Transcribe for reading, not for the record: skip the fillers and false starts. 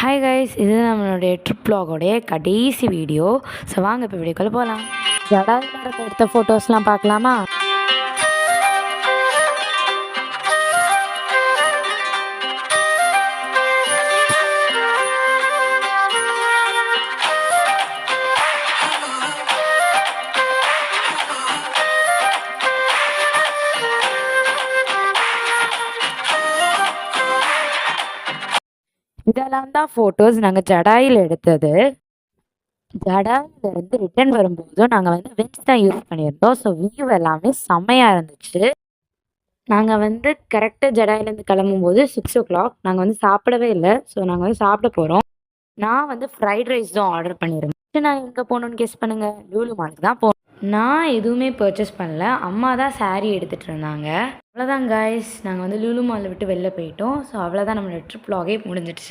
Hi guys, இது நம்மளுடைய trip வ்ளாகோடைய கடைசி வீடியோ. ஸோ வாங்க இப்போ வீடியோக்குள்ளே போகலாம். ஜடாயுதரத்தை எடுத்த ஃபோட்டோஸ்லாம் பார்க்கலாமா? இதெல்லாம் தான் ஃபோட்டோஸ் நாங்கள் ஜடாயில் எடுத்தது. ஜடாயிலிருந்து ரிட்டர்ன் வரும்போதும் நாங்கள் வின்ஸ் தான் யூஸ் பண்ணியிருந்தோம். ஸோ வியூ எல்லாமே செம்மையாக இருந்துச்சு. நாங்கள் கரெக்டாக ஜடாயிலேருந்து கிளம்பும்போது 6 o'clock. நாங்கள் சாப்பிடவே இல்லை. ஸோ நாங்கள் சாப்பிட போகிறோம். நான் ஃப்ரைட் ரைஸ் தான் ஆர்டர் பண்ணியிருந்தேன். நான் எங்கே போகணுன்னு கெஸ் பண்ணுங்கள். லூலு மாலுக்கு தான் போகணும். நான் எதுவுமே பர்ச்சேஸ் பண்ணல. அம்மா தான் சாரீ எடுத்துகிட்டு இருந்தாங்க. அவ்வளோதான் கைஸ், நாங்கள் லூலு மாலை விட்டு வெளில போயிட்டோம். ஸோ அவ்வளோதான், நம்மளோட ட்ரிப் வ்ளாகே முடிஞ்சிடுச்சு.